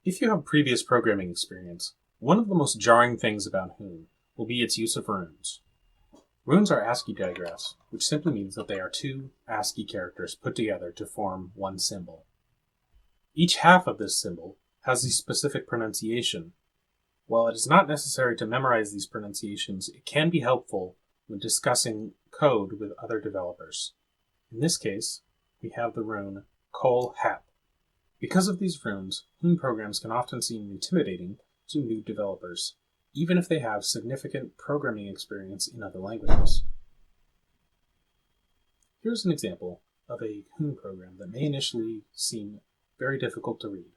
If you have previous programming experience, one of the most jarring things about Hoon will be its use of runes. Runes are ASCII digraphs, which simply means that they are two ASCII characters put together to form one symbol. Each half of this symbol has a specific pronunciation. While it is not necessary to memorize these pronunciations, it can be helpful when discussing code with other developers. In this case, we have the rune Kol-Hap. Because of these runes, Hoon programs can often seem intimidating to new developers, even if they have significant programming experience in other languages. Here's an example of a Hoon program that may initially seem very difficult to read.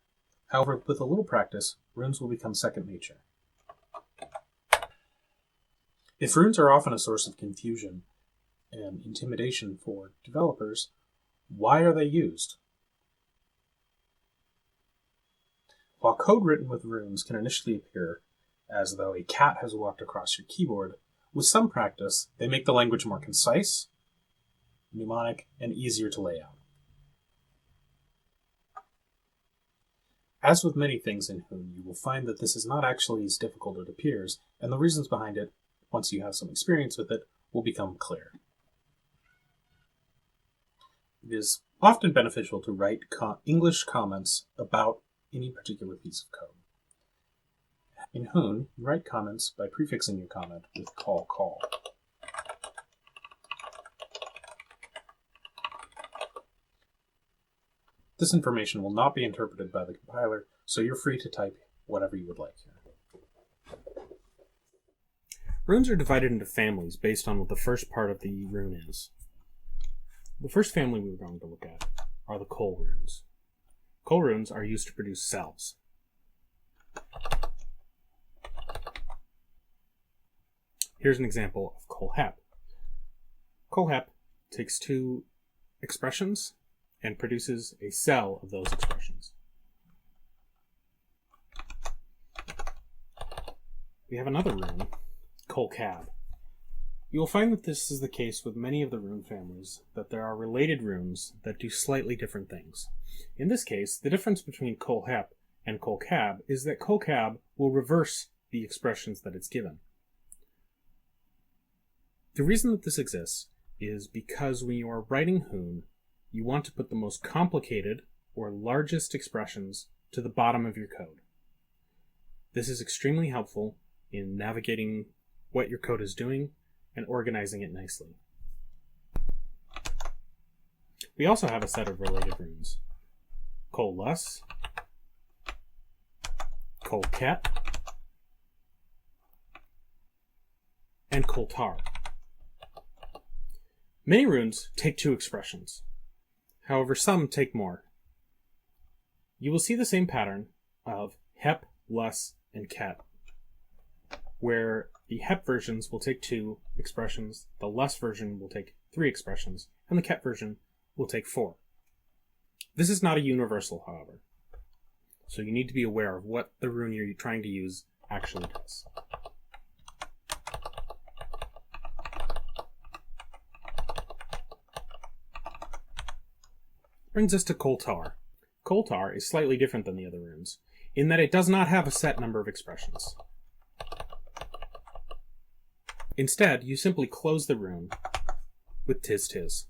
However, with a little practice, runes will become second nature. If runes are often a source of confusion and intimidation for developers, why are they used? While code written with runes can initially appear as though a cat has walked across your keyboard, with some practice, they make the language more concise, mnemonic, and easier to lay out. As with many things in Hoon, you will find that this is not actually as difficult as it appears, and the reasons behind it, once you have some experience with it, will become clear. It is often beneficial to write English comments about any particular piece of code. In Hoon, you write comments by prefixing your comment with call. This information will not be interpreted by the compiler, so you're free to type whatever you would like here. Runes are divided into families based on what the first part of the rune is. The first family we're going to look at are the Kol runes. Kol runes are used to produce cells. Here's an example of Kol-Hap. Kol-Hap takes two expressions and produces a cell of those expressions. We have another rune, Kol-Cab. You will find that this is the case with many of the rune families, that there are related runes that do slightly different things. In this case, the difference between Kol-Hap and Kol-Cab is that Kol-Cab will reverse the expressions that it's given. The reason that this exists is because when you are writing Hoon, you want to put the most complicated or largest expressions to the bottom of your code. This is extremely helpful in navigating what your code is doing and organizing it nicely. We also have a set of related runes: Kol-Lus, Kol-Ket, and Kol-Tar. Many runes take two expressions. However, some take more. You will see the same pattern of Hep, Lus, and Ket, where the Hep versions will take two expressions, the Lus version will take three expressions, and the Ket version will take four. This is not a universal, however, so you need to be aware of what the rune you're trying to use actually does. Brings us to Kol-Tar. Kol-Tar is slightly different than the other runes, in that it does not have a set number of expressions. Instead, you simply close the rune with tis.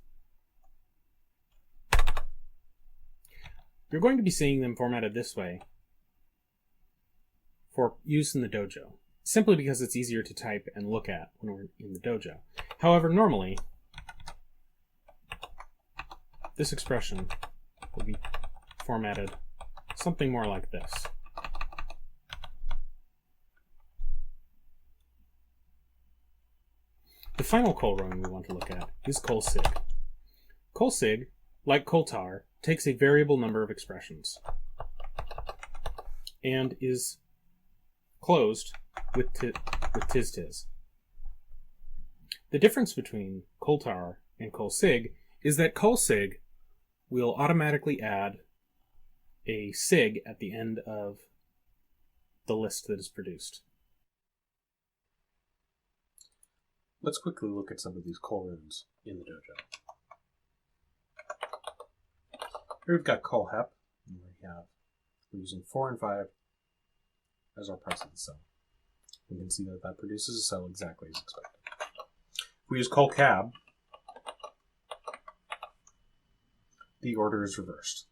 You're going to be seeing them formatted this way for use in the dojo, simply because it's easier to type and look at when we're in the dojo. However, normally, this expression will be formatted something more like this. The final Kol rune we want to look at is Kol-Sig. Kol-Sig, like Kol-Tar, takes a variable number of expressions and is closed with tis. The difference between Kol-Tar and Kol-Sig is that Kol-Sig will automatically add a sig at the end of the list that is produced. Let's quickly look at some of these Kol runes in the dojo. Here we've got Kol-Hap, and we have we're using 4 and 5 as our parts of the cell. We can see that that produces a cell exactly as expected. If we use col-cab, the order is reversed.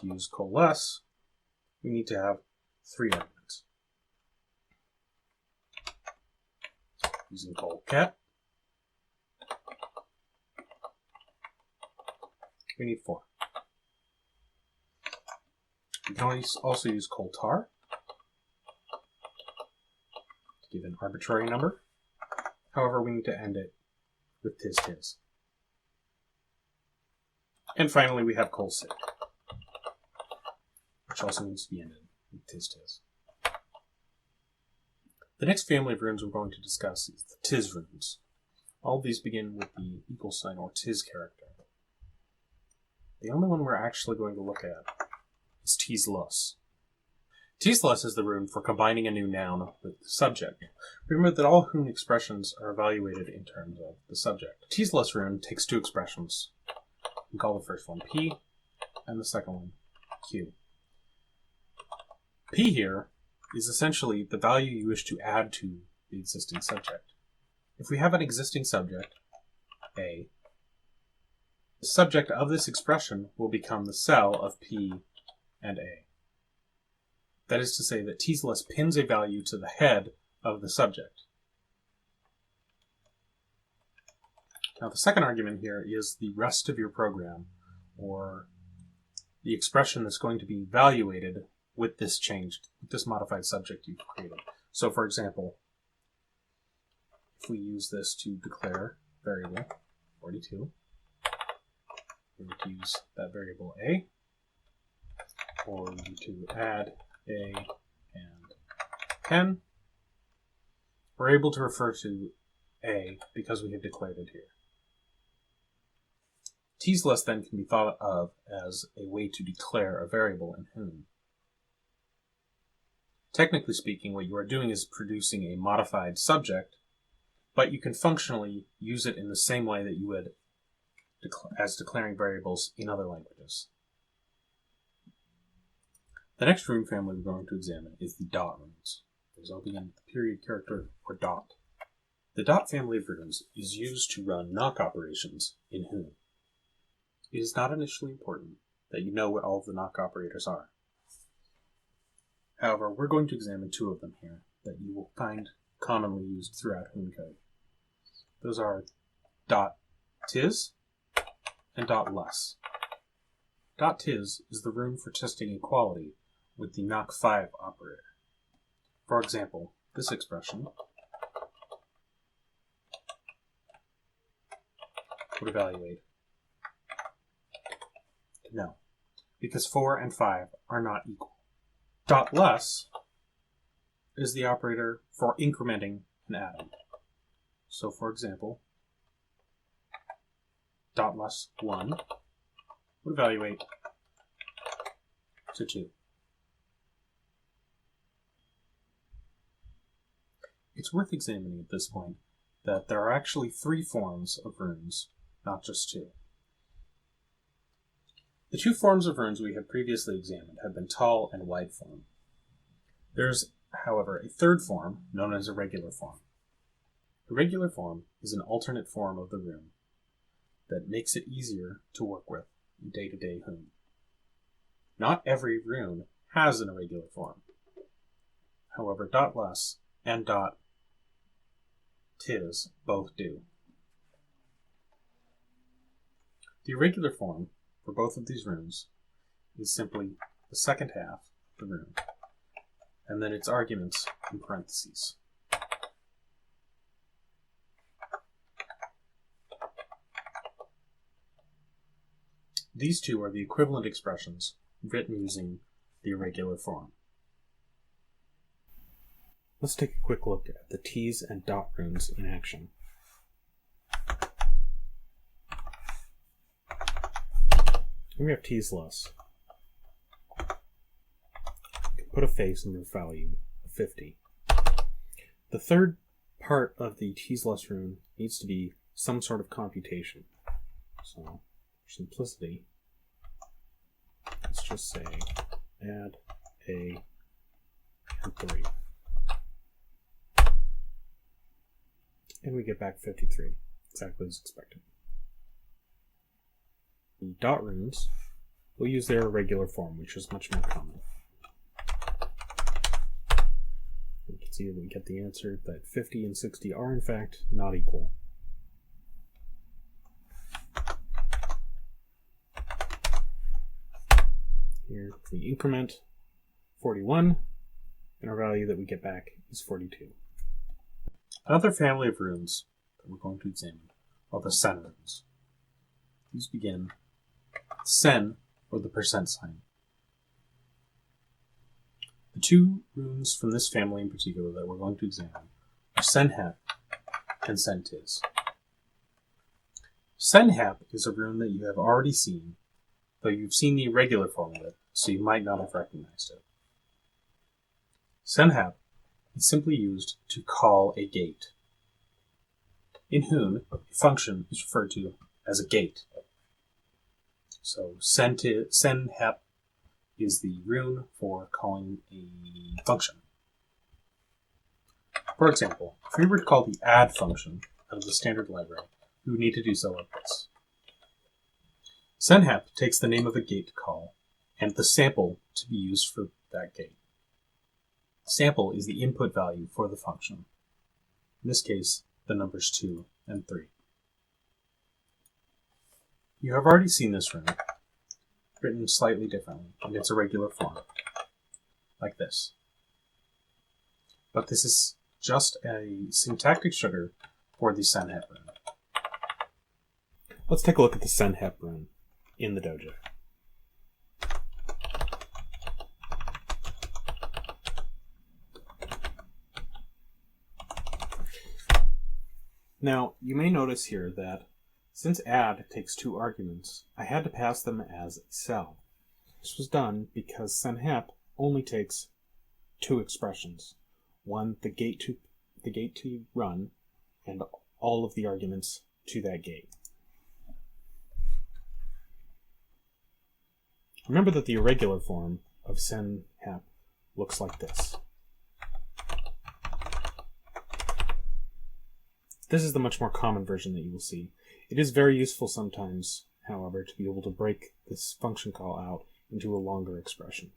To use col-less, we need to have 3 arguments. Using col-cat, we need 4. We can also use col-tar to give an arbitrary number. However, we need to end it with tis-tis. And finally, we have col-sig, which also needs to be ended with tis-tis. The next family of runes we're going to discuss is the tis runes. All of these begin with the equal sign or tis character. The only one we're actually going to look at is tis-less. Tis-less is the rune for combining a new noun with the subject. Remember that all Hoon expressions are evaluated in terms of the subject. Tis-less rune takes 2 expressions. We call the first one P and the second one Q. P here is essentially the value you wish to add to the existing subject. If we have an existing subject, A, the subject of this expression will become the cell of P and A. That is to say that tis-less pins a value to the head of the subject. Now the second argument here is the rest of your program, or the expression that's going to be evaluated with this changed, with this modified subject you've created. So for example, if we use this to declare variable 42, we would use that variable A, or we need to add A and 10. We're able to refer to A because we have declared it here. Tis-less then can be thought of as a way to declare a variable in Hoon. Technically speaking, what you are doing is producing a modified subject, but you can functionally use it in the same way that you would as declaring variables in other languages. The next rune family we're going to examine is the dot runes. These all begin with the period character or dot. The dot family of runes is used to run knock operations in Hoon. It is not initially important that you know what all of the knock operators are. However, we're going to examine 2 of them here that you will find commonly used throughout Hoon code. Those are dot tis and dot less. Dot tis is the rune for testing equality with the knock 5 operator. For example, this expression would evaluate no, because 4 and 5 are not equal. Dot less is the operator for incrementing an atom. So for example, dot less 1 would evaluate to 2. It's worth examining at this point that there are actually 3 forms of runes, not just 2. The 2 forms of runes we have previously examined have been tall and wide form. There is, however, a 3rd form known as irregular form. Irregular form is an alternate form of the rune that makes it easier to work with in day-to-day Hoon. Not every rune has an irregular form. However, dot less and dot tis both do. The irregular form for both of these runes is simply the second half of the rune, and then its arguments in parentheses. These 2 are the equivalent expressions written using the irregular form. Let's take a quick look at the tis and dot runes in action. We have tis-less. Put a face in the value of 50. The 3rd part of the tis-less rune needs to be some sort of computation. So simplicity, let's just say add a and 3. And we get back 53, exactly as expected. The dot runes will use their irregular form, which is much more common. We can see that we get the answer that 50 and 60 are in fact not equal. Here we increment 41, and our value that we get back is 42. Another family of runes that we're going to examine are the sen runes. These begin with sen, or the percent sign. The two runes from this family in particular that we're going to examine are sen-hep and sen-tiz. Sen-hep is a rune that you have already seen, though you've seen the irregular form of it, so you might not have recognized it. Sen-hep is simply used to call a gate. In Hoon, a function is referred to as a gate. So sen-hep is the rune for calling a function. For example, if we were to call the add function out of the standard library, we would need to do so like this. Sen-hep takes the name of a gate to call and the sample to be used for that gate. Sample is the input value for the function. In this case, the numbers 2 and 3. You have already seen this rune, written slightly differently in its irregular form, like this. But this is just a syntactic sugar for the sen-hep rune. Let's take a look at the sen-hep rune in the dojo. Now, you may notice here that since add takes 2 arguments, I had to pass them as a cell. This was done because sen-hep only takes 2 expressions. One, the gate to run, and all of the arguments to that gate. Remember that the irregular form of sen-hep looks like this. This is the much more common version that you will see. It is very useful sometimes, however, to be able to break this function call out into a longer expression.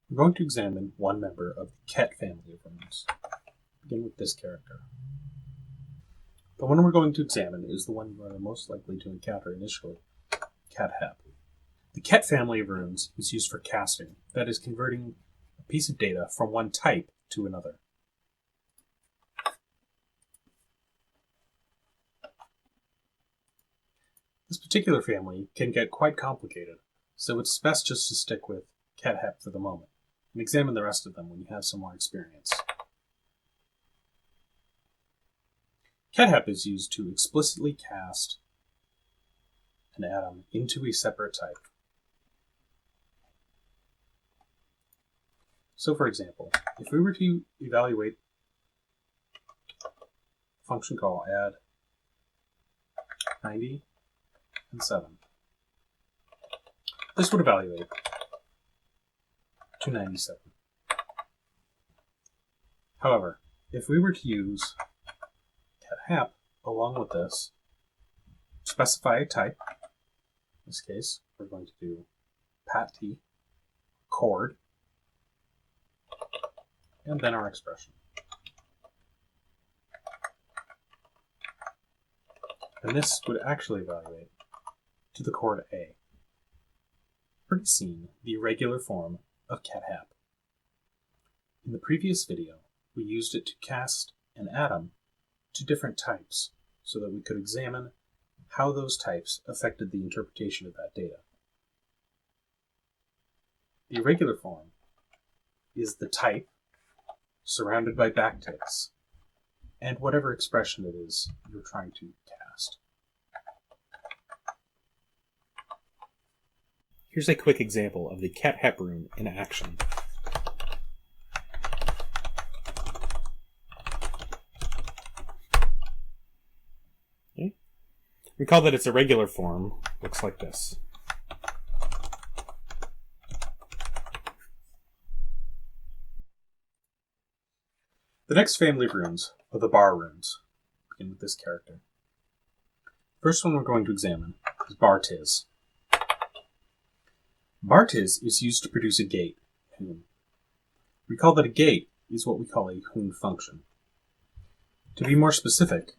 We're going to examine one member of the ket family of runes. Begin with this character. The one we're going to examine is the one you are most likely to encounter initially, ket-hep. The ket family of runes is used for casting, that is, converting a piece of data from one type to another. This particular family can get quite complicated, so it's best just to stick with ket-hep for the moment, and examine the rest of them when you have some more experience. Ket-hep is used to explicitly cast an atom into a separate type. So for example, if we were to evaluate a function call add 90 and 7, this would evaluate to 97. However, if we were to use ket-hep along with this, specify a type, in this case we're going to do pat-t, chord, and then our expression. And this would actually evaluate to the chord A. Already seen the irregular form of ket-hep. In the previous video, we used it to cast an atom to different types so that we could examine how those types affected the interpretation of that data. The irregular form is the type surrounded by backticks and whatever expression it is you're trying to cast. Here's a quick example of the ket-hep rune in action. Okay. Recall that its irregular form looks like this. The next family of runes are the bar runes. Begin with this character. First one we're going to examine is bar-tiz. Bar-tiz is used to produce a gate, hoon. Recall that a gate is what we call a hoon function. To be more specific,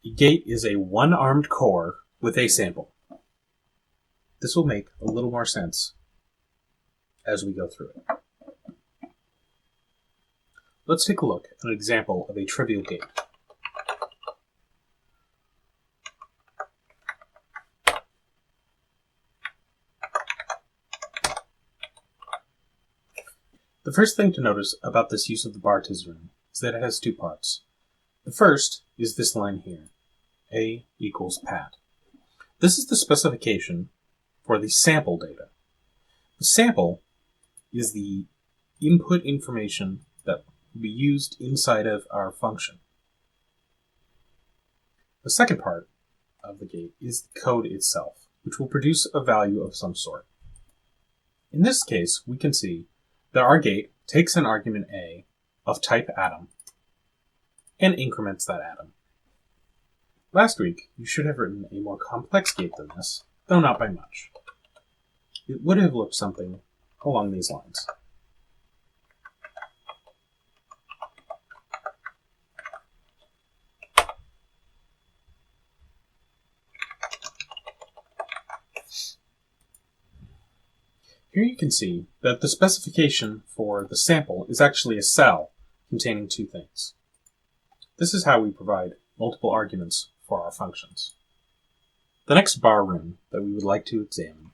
a gate is a one-armed core with a sample. This will make a little more sense as we go through it. Let's take a look at an example of a trivial gate. The first thing to notice about this use of the bar-tiz rune is that it has two parts. The first is this line here, A equals pat. This is the specification for the sample data. The sample is the input information that will be used inside of our function. The second part of the gate is the code itself, which will produce a value of some sort. In this case, we can see that our gate takes an argument A of type atom and increments that atom. Last week, you should have written a more complex gate than this, though not by much. It would have looked something along these lines. Here you can see that the specification for the sample is actually a cell containing two things. This is how we provide multiple arguments for our functions. The next bar rune that we would like to examine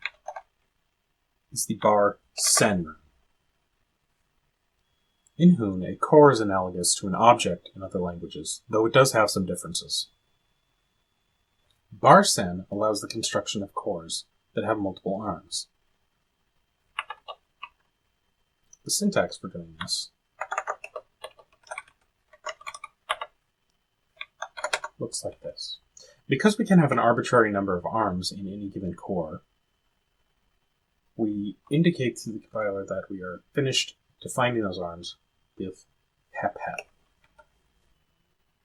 is the bar-sen rune. In Hoon, a core is analogous to an object in other languages, though it does have some differences. Bar-sen allows the construction of cores that have multiple arms. The syntax for doing this looks like this. Because we can have an arbitrary number of arms in any given core, we indicate to the compiler that we are finished defining those arms with hep.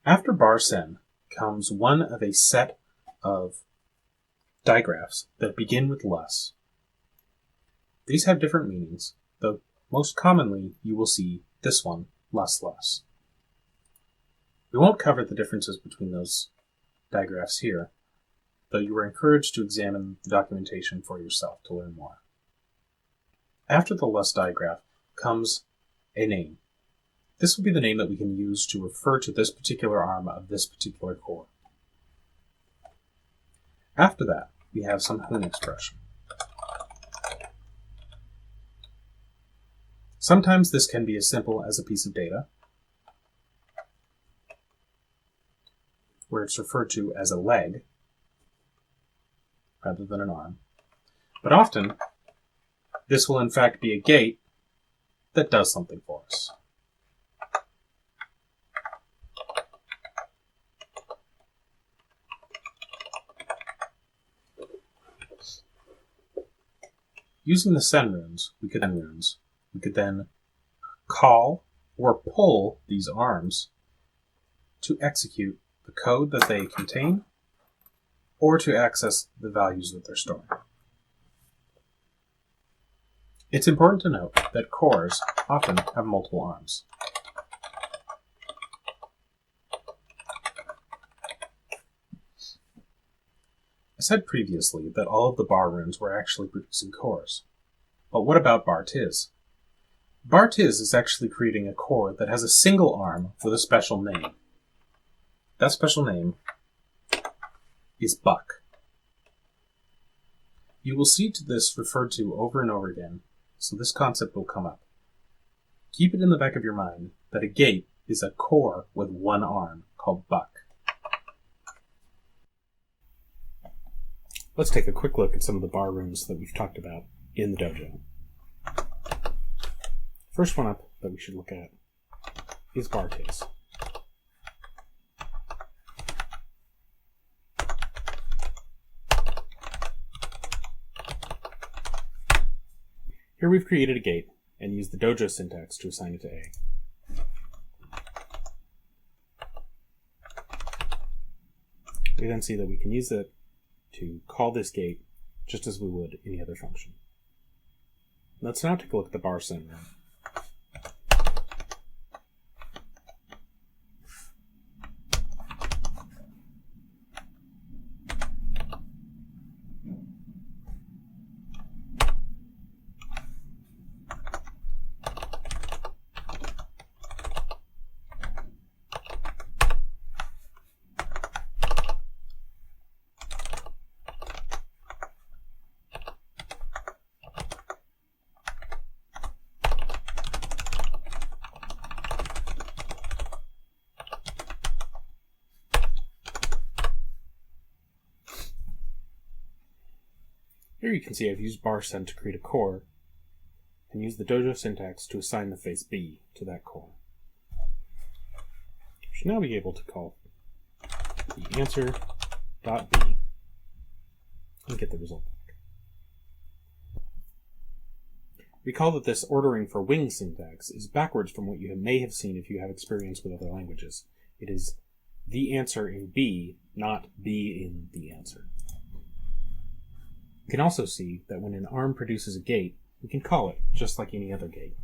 After bar-sen comes one of a set of digraphs that begin with less. These have different meanings, though most commonly you will see this one, less. We won't cover the differences between those digraphs here, though you are encouraged to examine the documentation for yourself to learn more. After the less digraph comes a name. This will be the name that we can use to refer to this particular arm of this particular core. After that, we have some Hoon expression. Sometimes this can be as simple as a piece of data, where it's referred to as a leg, rather than an arm. But often, this will in fact be a gate that does something for us. Using the sen runes, we could then call or pull these arms to execute the code that they contain or to access the values that they're storing. It's important to note that cores often have multiple arms. I said previously that all of the bar runes were actually producing cores. But what about bar-tiz? Bar-tiz is actually creating a core that has a single arm with a special name. That special name is buck. You will see this referred to over and over again, so this concept will come up. Keep it in the back of your mind that a gate is a core with one arm called buck. Let's take a quick look at some of the bar runes that we've talked about in the dojo. First one up that we should look at is bar-tiz. Here we've created a gate and used the dojo syntax to assign it to A. We then see that we can use it to call this gate just as we would any other function. Let's now take a look at the bar send run. Here you can see I've used bar send to create a core and use the dojo syntax to assign the face B to that core. We should now be able to call the answer.b and get the result back. Recall that this ordering for wing syntax is backwards from what you may have seen if you have experience with other languages. It is the answer in B, not B in the answer. You can also see that when an arm produces a gate, we can call it just like any other gate.